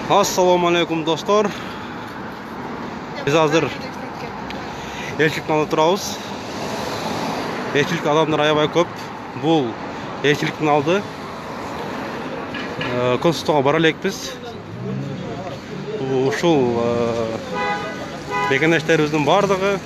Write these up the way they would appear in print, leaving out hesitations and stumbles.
Assalomu alaykum do'stlar. Biz hozir elchilikni olib turamiz. Elchilik odamlar aябай ko'p. Bu elchilikni oldi. Konstitutsiyaga bora eлекmiz. Ушул мекендештерибиздин бардыгы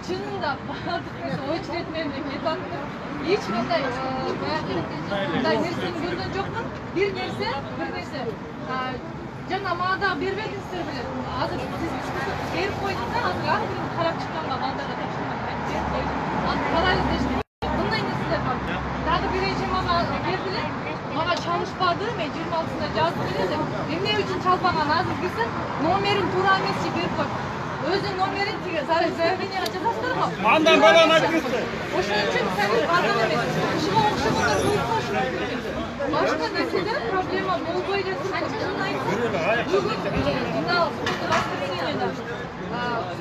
Çınında o işletmenin baktım. Hiç kadar nersenin gözden yok mu? Bir nerse. Cana mağda bir verdinizdir bile. Hazır siz yer koyduğunda hazır bir karak çıkan da mağda da taşımak. Kalaylı işte. Bundan nesile var. Daha da bir rejim ama verdiler. Ama çalışmadı. 26'sında cazı verildi. Ne için çalpanan hazır gitsin. Numerin turamesi bir koy. Özün numerin zaten zevkini açacağız mı? Mandan falan açmıştı. O şey için senin pardon demek. Şuna okşamadan koyup hoşuna başka nesile problema bol böyle saçının ayısı. Bunda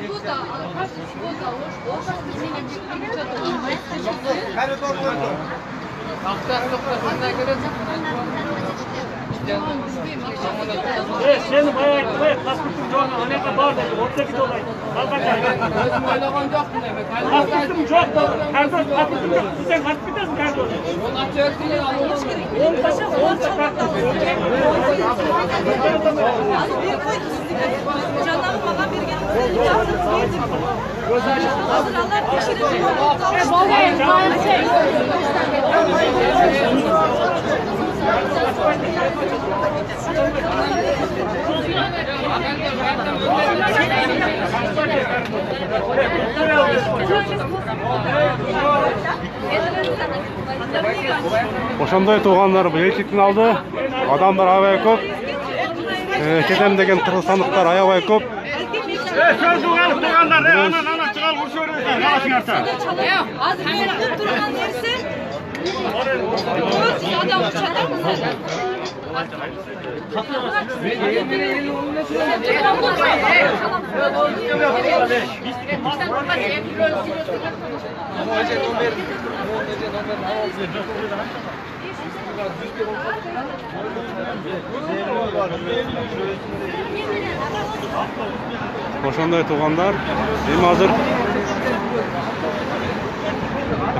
Suda, karşı Suda, o başka şeyle bir çatı. Aktar sokaklarına göre Sen bayağı paspırtım çoğunu aneka var dedi. Ortadaki dolayı. Özüm oylagan yoktun demek. Paspırtım çok da. Kardoş paspırtım yok. Sen paspırtasın kardoş. Onu açıyorsun ya. Onu taşı. Onu taşı. Canım bana bir gelin. Hazır Allah pişirecek. Ошондой туугандар элчиликтин алды. Адамдар аябай көп. Кетем деген кыргызстандыктар аябай көп. Söz uğalıp tuğanlar. Ana çıkal kurşuyoruz. Nalaşınarsa. Hazır bir durman neresi? Adam uçadan mı? Ошондой туугандар. Эми азыр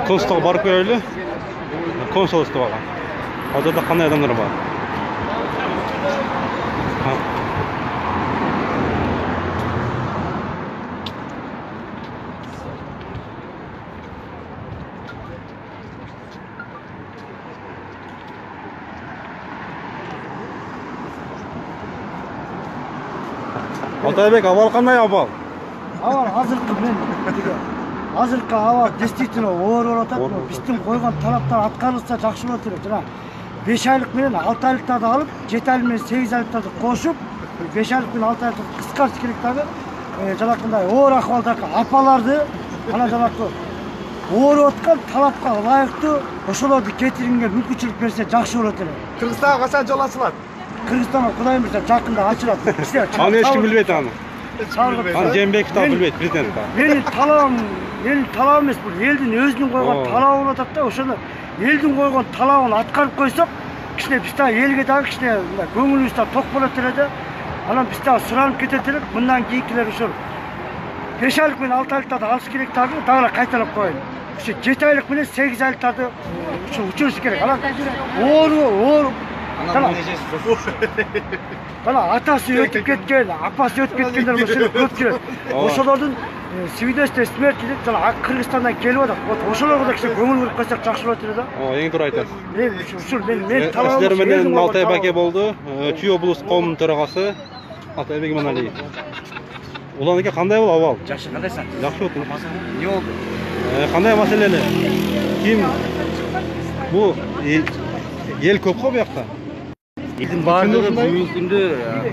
консулдукка барып келели. Консулствого. Ал жерде кандай адамдар бар? Алтайбек, абал кандай абал? Авал азыркы авал действительно оор болуп атат. Биздин койгон талаптар аткарылса жакшы болот эле. Жана 5 айлык менен 6 айлыктарды алып, 7 айлык менен 8 айлыктарды кошуп, 5 айлык менен 6 айлыкты кыскартыш керек дагы. Жанакындай оор акыбалдагы апаларды, ана жанакы оор аткан талапка ылайыктуу ошолорду кетиринге мүмкүнчүлүк берсе жакшы болот эле. Kırgızistan'a kaçan yol açılат? Кыргызстанга Кудайым буйрса жакында ачылат. Аны эч ким билбейт аны. Аны Жээнбеков да билбейт, президент да. Менин талабым эмес, бул элдин өзүнүн койгон талабы болуп атат да. Ошону элдин койгон талабын аткарып койсок, кичине биз дагы элге дагы кичине көңүлүбүз дагы ток болот эле да. Анан биз дагы суранып кетет элек. Мындан кийинкилер ошол 5 айлык менен 6 айлыктарды алыш керек дагы кайталап коеюн. Ошо 7 айлык менен 8 айлыктарды учуруш керек. Анан оор Bana atası ötüp ketken, apası ötüp ketkenler mesela köpçü. Oşolordun свидетельство смерти деп жана Кыргызстандан келип атат. Вот ошолорго да кичине көңүл буруп койсок жакшы болот эле да. Эң туура айтасыз. Ушул мен талабым. Сиздер менен Алтай Баке болду. Чүй облус коомунун төрагасы Алтайбек Иманалиев. Уланыке кандай болду абал? Жакшы, кандайсың? Жакшы болду. Не болду? Кандай маселени? Ким бу эл көп го бу жакта? Елдің барлығы бүгінгі күнде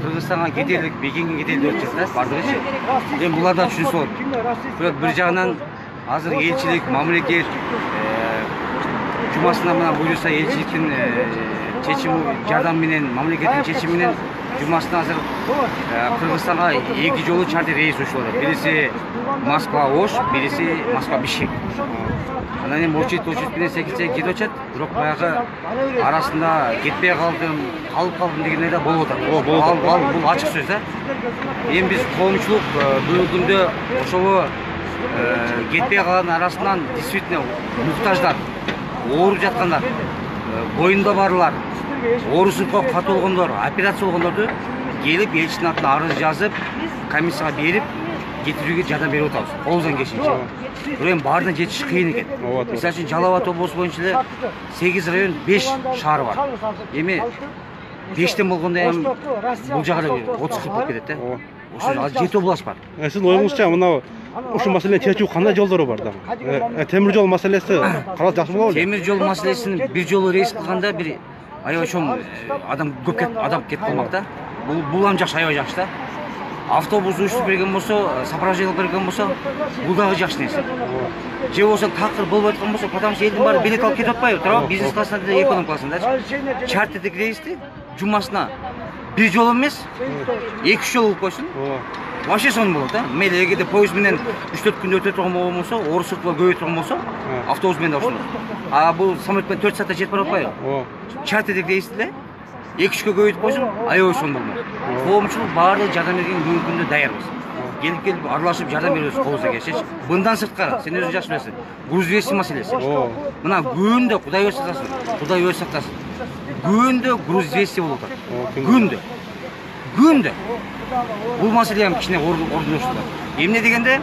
Қырғызстанға кетерлік, мекенге кетерлік өтіп жатыр, барлығы. Мен бұлардан түсінісіп отыр. Бірақ бір жағынан азыр елшілік, мамлекет жұмасына мына бұйырса елшіліктің шешімі жардамменен, мамлекеттің шешімімен жұмасына азыр Қырғызстанға екі жолы чартер рейс ұшып отыр. Бірisi Москва-Ош, бірisi Москва-Бишкек. Анан эми очередь секисе кетип атат, бирок баягы арасында кетпей калдым, калып калдым дегендер да болуп атат. Бул ачык сөз да. Эми биз коомчулук бүгүнкү күндө ошого кетпей калган арасынан действительно муктаждар, ооруп жаткандар, боюнда барлар, оорусунга кат болгондор, операция болгондорду келип элчинин атына арыз жазып, комиссияга берип кетирүүгө жардам берип атабыз. Колубуздан келишинче. Бирок эми баарына жетиш кыйын экен. Мисалы үчүн Жалал Абад облусу боюнча эле 8 район 5 шаар бар. Эми 5тен болгондо эми бул жагы 30-40 болуп кетет да. Ошо 7 область бар. Сиздин оюңузча мына ушул маселени чечүү кандай жолдору бар да? Темир жол маселеси калат жакшы болобу? Темир жол маселесин бир жолу рейс кылганда бир аябай чоң адам көп кетип калмак да. Бул ам жакшы, аябай жакшы да. Автобус учуп берген болсо, сопровождение берген болсо, бул дагы жакшы нерсе. Же болсо такыр болбой аткан болсо, потому что элдин баары билет алып кетип атпайбы, туура? Бизнес классында, эконом классында. Чартерлик рейсти жумасына бир жолу эмес, 2-3 жолу кылып койсун. Вообще сонун болот да. Мейли эгерде поезд менен 3-4 күндө өтө турган болсо, орусуктар көбөйө турган болсо, автобус менен да ошондой. А бул самолет менен 4 саатта жетип бара атпайбы? Чартерлик рейсти 2-3 көбөйтүп койсун, аябай сонун болмок. Коомчулук баардыгы жардам берген бүгүнкү күндө даярбыз. Келип аралашып жардам беребиз колубуздан келишичи. Мындан сырткары, сен өзүң жакшы билесиң, груз веси маселеси. Мына күндө Кудай өз сактасын, Кудай өз сактасын. Күндө груз веси болуп атат. Күндө. Бул маселе ham кичине ордунуштур. Эмне дегенде,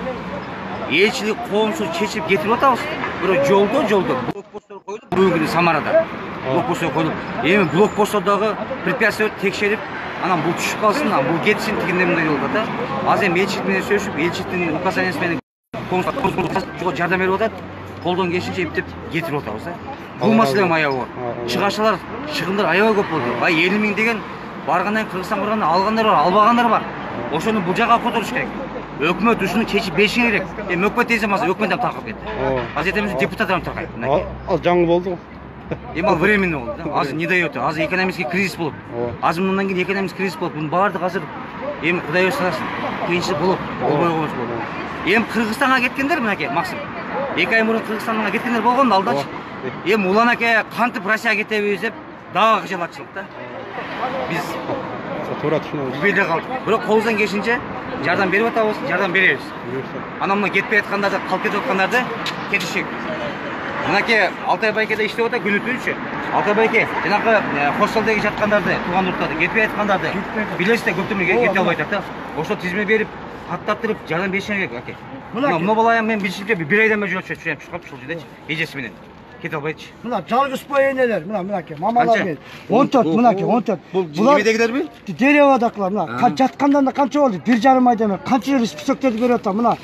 элчилик коомчулук чечип кетирип атабыз. Бирок жолдо блокпосттор коюлуп, бүгүнкү Самарада блокпосттор коюлуп, эми блокпосттордогу препятствия текшерип, анан бул түшүп калсын, бул кетсин дегенде мындай болуп атат. Азыр эми элчилик менен сөзүшүп, элчиликтин указаниясы менен коомчулукка жардам берип атат. Колдон келишинче эптеп кетирип атабыз да. Бул маселе аябай бар. Чыгашалар, чыгымдар аябай көп болду. 50 миң деген баргандан Кыргызстан барганда алгандар бар, албагандар бар. Ошону бул жака которуш керек. Өкмөт ушуну чечип бериши керек. Эми өкмөт десем азыр өкмөт ham таркап кетти. Азыр этебиз депутаттар ham таркайт. Ал жаңы болду. Эми ал временный болду да. Азыр не дает. Азыр экономический кризис болуп. Азыр мындан кийин экономический кризис болуп. Бунун баардыгы азыр эми Кудай өз сарасын. Кыйынчылык болуп, болбой койбос болуп. Эми Кыргызстанга кеткендер мынакей максим. 2 ай мурун Кыргызстанга кеткендер болгон алдачы. Эми улан аке кантип Россияга кетебиз деп дагы кыжалатчылык да. Биз туура түшүнөбүз. Биле калдык. Бирок колубуздан келишинче жардам берип атабыз, жардам беребиз. Анан мына кетпей аткандарды, калып кетип аткандарды кетишек. Мынакей Алтай байкеде иштеп атат күнү түнчү. Алтай байке, жанагы хостелдеги жаткандарды, тууган журттарды, кетпей аткандарды билесиз көптөн бери кете албай атат да. Ошо тизме берип, каттаттырып жардам бериши керек аке. Мына бала мен билишимче 1 айдан бери жүрөт, чыгып ушул жердечи, эжеси менен. Кете албайчы. Мына жалгызбай энелер, мынакей мамалар мен 14, мынакей 14. Бул немедегилерби? Деревадакылар, мына жаткандан канча болду? 1,5 айдан бери канча жер списоктерди берип атам. Мына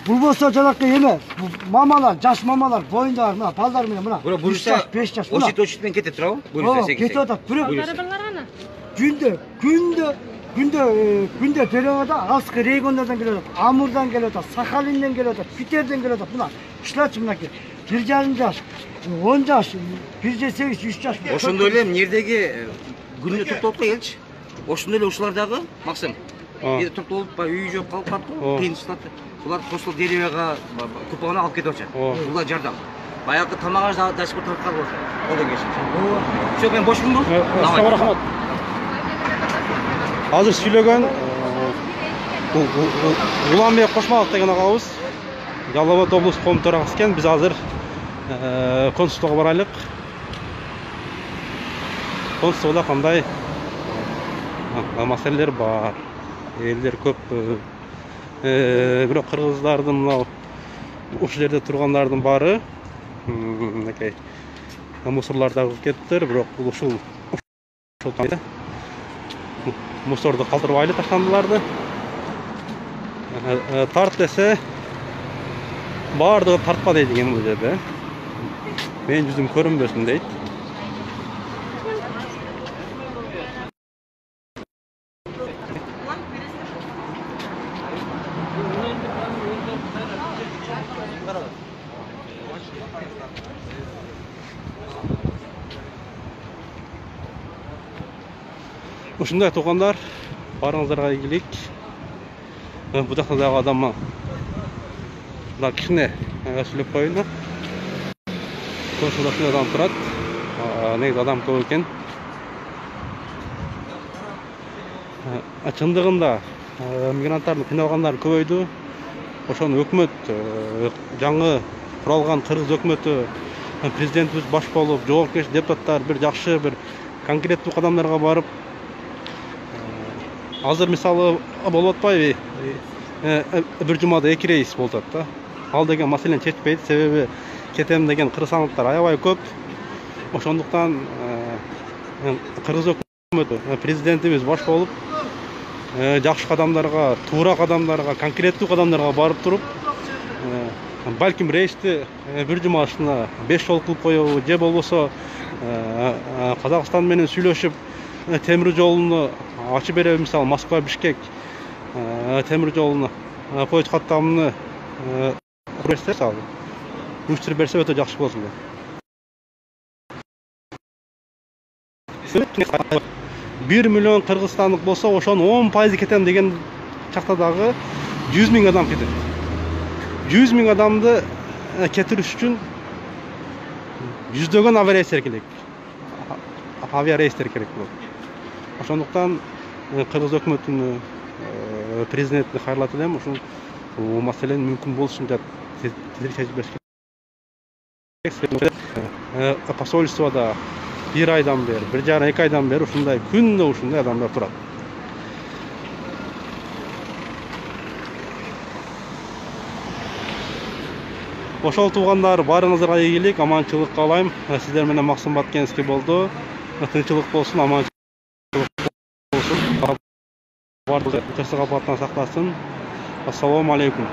бул болсо жанакей эме, мамалар, жаш мамалар, боюнда мына балдар менен мына 3 жаш, 5 жаш. Очит менен кетет турабы? Буюрса секиз. Кетип атат. Бирок күндө деревада алыскы региондордон келип атат, Амурдан келип атат, Сахалинден келип атат, Питерден келип атат. Мына ушуларчы мынакей 1,5 жаш, 10 жаш, 1,8, 3 жаш. Ошондой эле эмнедеги күнү топтолуп келчи. Ошондой эле ушулар дагы максим. Эди топтолуп үй жок калып калыптыр, кыйынчылык. Булар кошул деревяга купаны алып кетип атат. Булар жардам. Баягы тамагаж да дашпор тарткан болот. Колдон келишинче. Всё, мен бошмунбу? Сага рахмат. Азыр сүйлөгөн Уланбек Кошмалов деген агабыз Жалал Абад облустук коом төрагасы экен. Биз азыр консулдукка барайлык. Консулда кандай маселелер бар. Элдер көп. Бирок кыргыздардын мына ушул жерде тургандардын баары мынакей мусорларды агып кеттир, бирок бул ушул мусорду калтырбайлы таштандыларды. Тарт десе баардыгы тартпа дейт экен бул жерде. Менин жүзүм көрүнбөсүн дейт. Ушундай туугандар, барыңыздарга ийгилик. Бул жакта дагы адам мына кичине сүйлөп коеюн. Кошулда ушундай адам турат. Негизи адам көп экен. Чындыгында мигранттардын кыйналгандары көбөйдү. Ошону өкмөт, жаңы куралган кыргыз өкмөтү, президентибиз баш болуп, жоопкерчилик депутаттар бир жакшы бир конкреттүү кадамдарга барып, азыр мисалы болуп атпайбы? Бир жумада 2 рейс болуп атат да. Ал деген маселени чечпейт, себеби кетем деген кыргызстандыктар аябай көп. Ошондуктан кыргыз өкмөтү, президентибиз баш болуп, жакшы кадамдарга, туура кадамдарга, конкреттүү кадамдарга барып туруп, балким рейсти бир жума ичинде 5 жол кылып коебу, же болбосо Казакстан менен сүйлөшүп темир жолуну ачып береби, мисалы Москва Бишкек темир жолуну поезд каттамын берсе, уюштуруп берсе өтө жакшы болот эле. 1 миллион кыргызстандык болсо, ошонун 10% кетем деген чакта дагы 100 000 адам кетет. 100 000 адамды кетириш үчүн жүздөгөн авиарейстер керек. Авиарейстер керек болот. Ошондуктан кыргыз өкмөтүнө, президентине кайрылат элем, ушул маселени мүмкүн болушунча тезирээк чечип бериш керек. Посольствода 1 айдан бери, 1,5-2 айдан бери ушундай күндө ушундай адамдар турат. Ошол туугандар, барыңыздарга ийгилик, аманчылык каалайм. Сиздер менен Максымбат Кенский болду. Тынчылык болсун, аманчылык болсун. Бардыгы тырсык апаттан сактасын. Ассаламу алейкум.